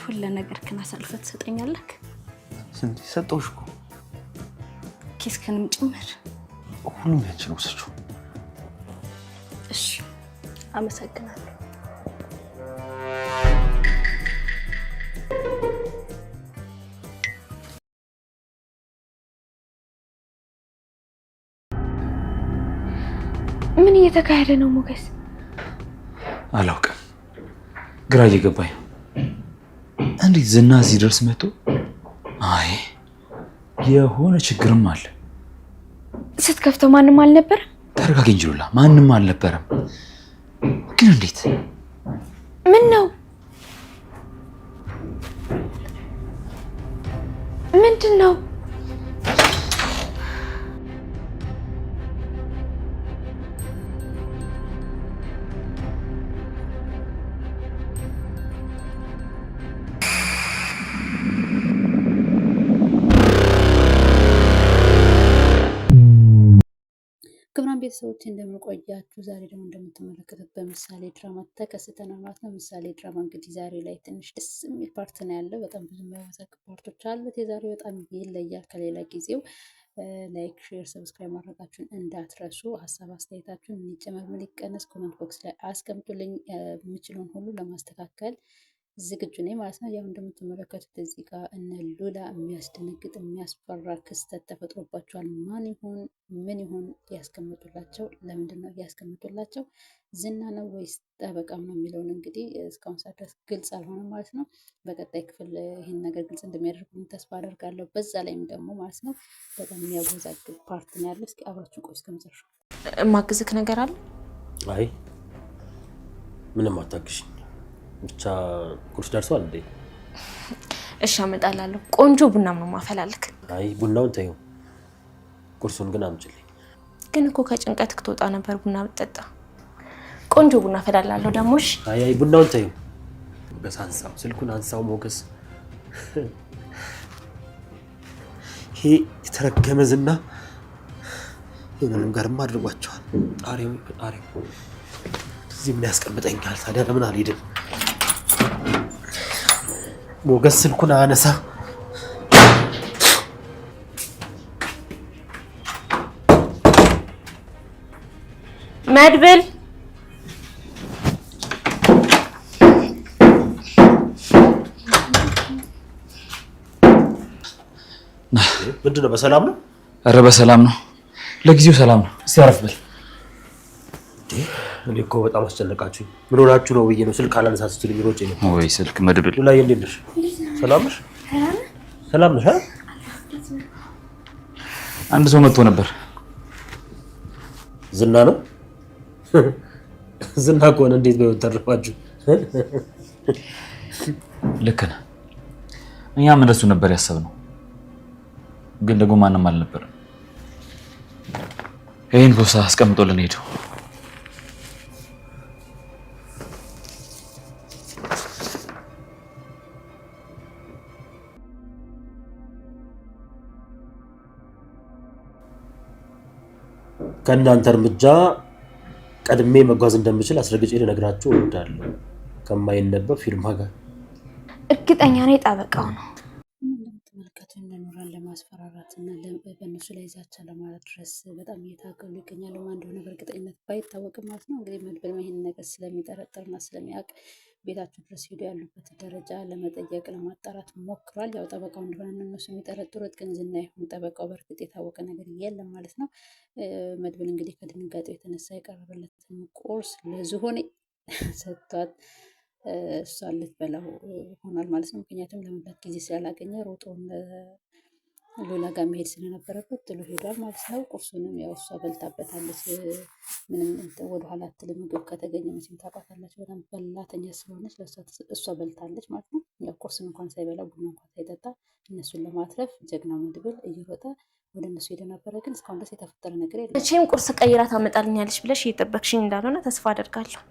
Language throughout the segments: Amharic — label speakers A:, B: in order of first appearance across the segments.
A: ሁሉ ነገር ከና አሳልፈት ሰጠኛለህ
B: ስንት ሰጠውሽ እኮ
A: ኪስከንም ጭምር
B: ሁሉም ያንቺ ነው ሰጩ
A: እሺ አመሰግናለሁ ምን እየተካሄደ ነው ሞገስ
B: አላውቅም ግራ እየገባኝ እንዴት ዝና እዚህ ድረስ መጥቶ አይ የሆነ ችግርም አለ
A: ስትከፍተው ማንንም አልነበር
B: ተረጋጊ እንጂ ሉላ ማንንም አልነበረም ግን እንዴት
A: ምን ነው ምንድነው
C: ክብራን ቤተሰቦች እንደምቆያችሁ ዛሬ ደግሞ እንደምትመለከቱት በምሳሌ ድራማ ተከስተናል ማለት ነው። ምሳሌ ድራማ እንግዲህ ዛሬ ላይ ትንሽ ደስ የሚል ፓርት ነው ያለው። በጣም ብዙ የሚያወዛግብ ፓርቶች አሉት። የዛሬው በጣም ይለያል ከሌላ ጊዜው። ላይክ፣ ሼር፣ ሰብስክራይብ ማድረጋችሁን እንዳትረሱ። ሀሳብ አስተያየታችሁን እንጨመር ምን ይቀነስ ኮሜንት ቦክስ ላይ አስቀምጡልኝ። የምችለውን ሁሉ ለማስተካከል ዝግጁ ነኝ ማለት ነው። ያው እንደምትመለከቱት እዚህ ጋር እነ ሉላ የሚያስደነግጥ የሚያስፈራ ክስተት ተፈጥሮባቸዋል። ማን ይሁን ምን ይሁን ያስቀምጡላቸው? ለምንድን ነው ያስቀምጡላቸው? ዝና ነው ወይስ ጠበቃም ነው የሚለውን እንግዲህ እስካሁን ሰዓት ድረስ ግልጽ አልሆነም ማለት ነው። በቀጣይ ክፍል ይህን ነገር ግልጽ እንደሚያደርጉ ተስፋ አደርጋለሁ። በዛ ላይም ደግሞ ማለት ነው በጣም የሚያወዛግብ ፓርት ነው ያለው። እስኪ አብራችሁ ቆይ እስከመጨረሻው።
D: ማግዝክ ነገር አለ?
E: አይ ምንም አታግሽኝ ብቻ ቁርስ ደርሷል እንዴ?
D: እሺ አመጣላለሁ። ቆንጆ ቡናም ነው ማፈላለክ።
E: አይ ቡናውን ተይው፣ ቁርሱን ግን አምጪልኝ።
D: ግን እኮ ከጭንቀትክ ትወጣ ነበር ቡና ብትጠጣ። ቆንጆ ቡና አፈላለሁ ደሞሽ።
E: አይ ቡናውን ተይው። ሞገስ አንሳው፣ ስልኩን አንሳው ሞገስ። ይሄ የተረገመ ዝና የሆነንም ጋርም አድርጓቸዋል። ጣሪው እዚህ ምን ያስቀምጠኛል ታዲያ? ለምን አልሄድም? ሞገስ ስልኩን አነሳ።
D: መድብል
E: ምንድነው? በሰላም ነው?
B: ኧረ በሰላም ነው። ለጊዜው ሰላም ነው። እስቲ አረፍ በል።
E: እኔ እኮ በጣም አስጨነቃችሁኝ። ምን ሆናችሁ ነው ብዬ ነው ስልክ አላነሳ ስትሉኝ ሮጬ ነው።
B: ወይ ስልክ መድብል።
E: ሉላዬ እንዴት ነሽ? ሰላም ነሽ? ሰላም ነሽ?
B: አንድ ሰው መጥቶ ነበር።
E: ዝና ነው? ዝና ከሆነ እንዴት በይወት ተረፋችሁ?
B: ልክ ነህ። እኛም እንደሱ ነበር ያሰብነው፣ ግን ደግሞ ማንም አልነበረም። ይሄን ቦርሳ አስቀምጦልን ሄደው።
E: ከእናንተ እርምጃ ቀድሜ መጓዝ እንደምችል አስረግጬ ልነግራችሁ እወዳለሁ። ከማይነበብ ፊርማ ጋር
A: እርግጠኛ ነኝ ጠበቃው ነው።
C: እንደምትመለከቱ እንደኖራን ለማስፈራራት እና በእነሱ ላይ ዛቻ ለማለት ድረስ በጣም እየታገሉ ይገኛሉ። ማን እንደሆነ በእርግጠኝነት ባይታወቅም ማለት ነው። እንግዲህ መድብል ይህን ነገር ስለሚጠረጥርና ስለሚያውቅ ቤታቸው ድረስ ሄዶ ያሉበት ደረጃ ለመጠየቅ ለማጣራት ሞክሯል። ያው ጠበቃው እንደሆነ እነሱ የሚጠረጥሩት ግን ዝና ይሁን ጠበቃው በእርግጥ የታወቀ ነገር የለም ማለት ነው። መድብል እንግዲህ ከድንጋጤው የተነሳ የቀረበለትን ቁርስ ለዝሆኔ ሰጥቷት እሷ ልትበላው ሆኗል ማለት ነው። ምክንያቱም ለመብላት ጊዜ ስላላገኘ ሮጦ ሉላ ጋር መሄድ ስለነበረበት ጥሎ ሄዷል ማለት ነው። ቁርሱንም ያው እሷ በልታበታለች። ምንም ወደኋላ አትልም። ምግብ ከተገኘ መቼም ታውቃታላችሁ፣ በጣም በላተኛ ስለሆነች እሷ በልታለች ማለት ነው። ያው ቁርስን እንኳን ሳይበላ ቡና እንኳን ሳይጠጣ እነሱን ለማትረፍ ጀግናው መድብል እየሮጠ ወደ እነሱ ሄደ ነበረ። ግን እስካሁን ድረስ የተፈጠረ ነገር የለም።
D: መቼም ቁርስ ቀይራ ታመጣልኛለች ብለሽ እየጠበቅሽኝ እንዳልሆነ ተስፋ አደርጋለሁ።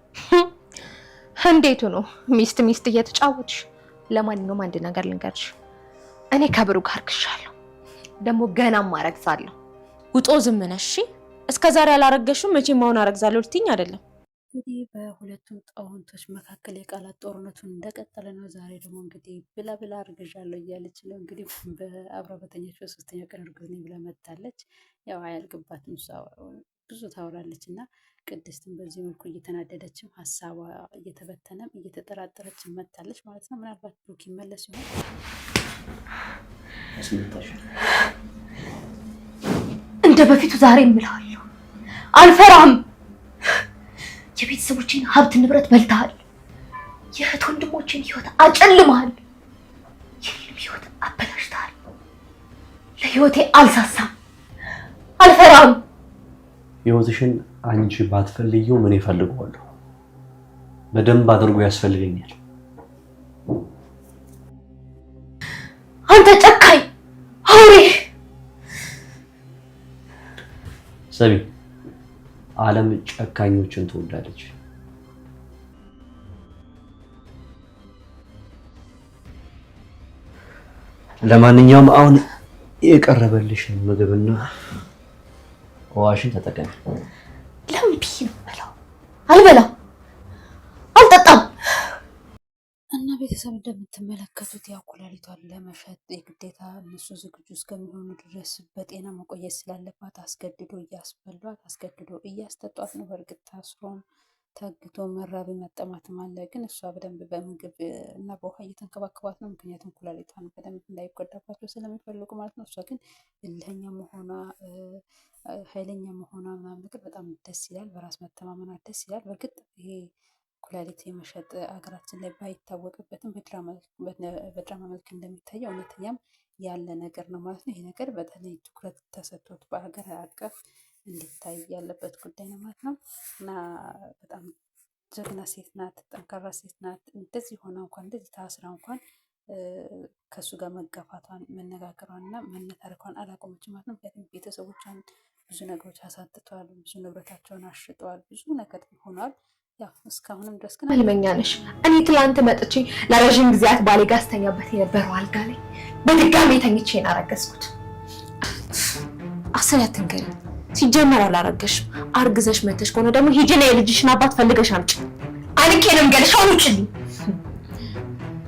D: እንዴቱ ነው ሚስት እየተጫወትሽ? ለማንኛውም አንድ ነገር ልንገርሽ፣ እኔ ከብሩ ጋር ክሻለሁ፣ ደግሞ ገናም አረግዛለሁ። ውጦ ዝም ነሽ። እስከ ዛሬ አላረገሽም፣ መቼም አሁን አረግዛለሁ ልትይኝ አይደለም?
C: እንግዲህ በሁለቱም ጣውንቶች መካከል የቃላት ጦርነቱን እንደቀጠለ ነው። ዛሬ ደግሞ እንግዲህ ብላ ብላ አርግዣለሁ እያለች ነው። እንግዲህ በአብራ በተኛች በሶስተኛ ቀን እርጉዝ ነኝ ብላ መታለች። ያው አያልቅባትም እሷ ብዙ ታወራለች እና ቅድስትን በዚህ መልኩ እየተናደደችም ሀሳቧ እየተበተነም እየተጠራጠረችም መታለች ማለት ነው። ምናልባት ብሩክ ይመለስ ይሆን?
D: እንደ በፊቱ ዛሬ እምልሃለሁ አልፈራም። የቤተሰቦችን ሀብት ንብረት በልተሃል። የእህት ወንድሞችን ህይወት አጨልመሃል። የኔንም ህይወት አበላሽተሃል። ለህይወቴ አልሳሳም፣ አልፈራም።
E: ህይወትሽን አንቺ ባትፈልጊው ምን ይፈልገዋለሁ? በደንብ አድርጎ ያስፈልገኛል።
D: አንተ ጨካኝ አውሬ!
E: ሰቢ ዓለም ጨካኞችን ትወዳለች። ለማንኛውም አሁን የቀረበልሽን ምግብና ውሃሽን ተጠቀሚ።
D: ለምን ብዬ ነው የምበላው? አልበላም፣ አልጠጣም።
C: እና ቤተሰብ እንደምትመለከቱት ያው ኩላሊቷን ለመሸጥ የግዴታ እነሱ ዝግጁ እስከሚሆኑ ድረስ በጤና መቆየት ስላለባት አስገድዶ እያስበሏት አስገድዶ እያስጠጧት ነው። በእርግጥ ታስሮም ተግቶ መራብ መጠማትም አለ። ግን እሷ በደንብ በምግብ እና በውሃ እየተንከባከባት ነው። ምክንያቱም ኩላሊቷን በደንብ እንዳይጎዳባቸው ስለሚፈልጉ ማለት ነው። እሷ ግን እልህኛ መሆኗ ኃይለኛ መሆኗ ምናምን ነገር በጣም ደስ ይላል። በራስ መተማመኗ ደስ ይላል። በእርግጥ ይሄ ኩላሊት የመሸጥ ሀገራችን ላይ ባይታወቅበትም በድራማ መልክ እንደሚታየው እውነተኛም ያለ ነገር ነው ማለት ነው። ይሄ ነገር በተለይ ትኩረት ተሰጥቶት በሀገር አቀፍ እንዲታይ ያለበት ጉዳይ ነው ማለት ነው። እና በጣም ጀግና ሴት ናት፣ ጠንካራ ሴት ናት። እንደዚህ ሆና እንኳን እንደዚህ ታስራ እንኳን ከእሱ ጋር መጋፋቷን መነጋገሯን እና መነታረኳን አላቆመችም ማለት ነው። ምክንያቱም ቤተሰቦቿን ብዙ ነገሮች አሳጥተዋል፣ ብዙ ንብረታቸውን አሽጠዋል፣ ብዙ ነገር ሆኗል። ያው እስካሁንም ድረስ ግን
D: ህልመኛ ነሽ። እኔ ትላንት መጥቼ ለረዥም ጊዜያት ባሌ ጋር ስተኛበት የነበረው አልጋ ላይ በድጋሚ ተኝቼ ነው ያረገዝኩት። አስሬ አትንገሪኝ። ሲጀመር አላረገሽም። አርግዘሽ መተሽ ከሆነ ደግሞ ሂጂና የልጅሽን አባት ፈልገሽ አምጪ። አንቄ ነው የምገልሽ። አሁን ውጭልኝ።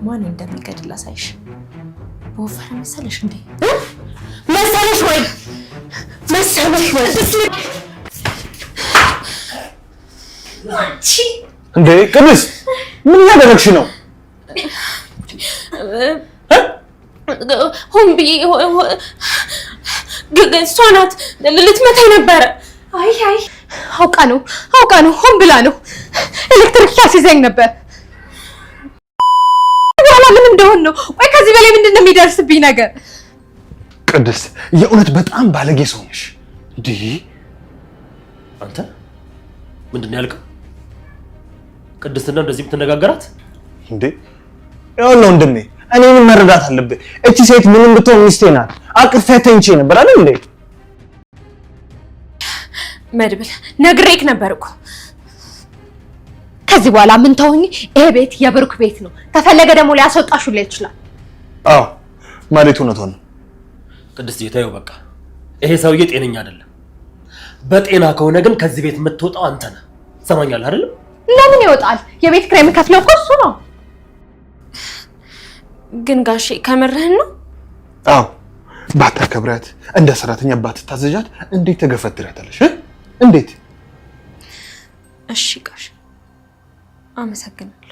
D: ማን እንደሚገድል አሳይሽ። በወፈረ መሰለሽ እንዴ? መሰለሽ ወይ? መሰለሽ ወይ?
B: እንዴ ቅድስት ምን እያደረግሽ ነው?
D: ሆን ብዬ እሷ ናት ልትመታኝ ነበረ። አይ አውቃ ነው ሆን ብላ ነው። ኤሌክትሪክ ታስይዘኝ ነበር። በኋላ ምን እንደሆን ነው? ቆይ ከዚህ በላይ ምንድን ነው የሚደርስብኝ ነገር?
F: ቅድስት የእውነት በጣም ባለጌ ሰው ነሽ። እንዴ
E: አንተ ምንድን ነው ያልከው? ቅድስትና እንደዚህ የምትነጋገራት
F: እንዴ? ያው ወንድሜ እኔንም መረዳት አለብህ። እቺ ሴት ምንም ብትሆን ሚስቴ ናት። አቅፌያት ተኝቼ ነበር አይደል እንዴ?
D: መድብል ነግሬክ ነበር እኮ። ከዚህ በኋላ ምን ተውኝ። ይሄ ቤት የብሩክ ቤት ነው። ከፈለገ ደግሞ ሊያስወጣሽ ሁላ ይችላል።
F: አዎ ማለት እውነቱን ነው።
E: ቅድስት ይታየው በቃ ይሄ ሰውዬ ጤነኛ አይደለም። በጤና ከሆነ ግን ከዚህ ቤት የምትወጣው አንተ ነህ። ሰማኛለህ አይደል?
D: ለምን ይወጣል? የቤት ኪራይ የምከፍለው እኮ እሱ ነው።
A: ግን ጋሼ ከምርህን ነው?
F: አዎ ባታከብሪያት፣ እንደ ሰራተኛ ባትታዘዣት እንዴት ተገፈትሪያታለሽ? እንዴት?
A: እሺ ጋሼ አመሰግናለሁ።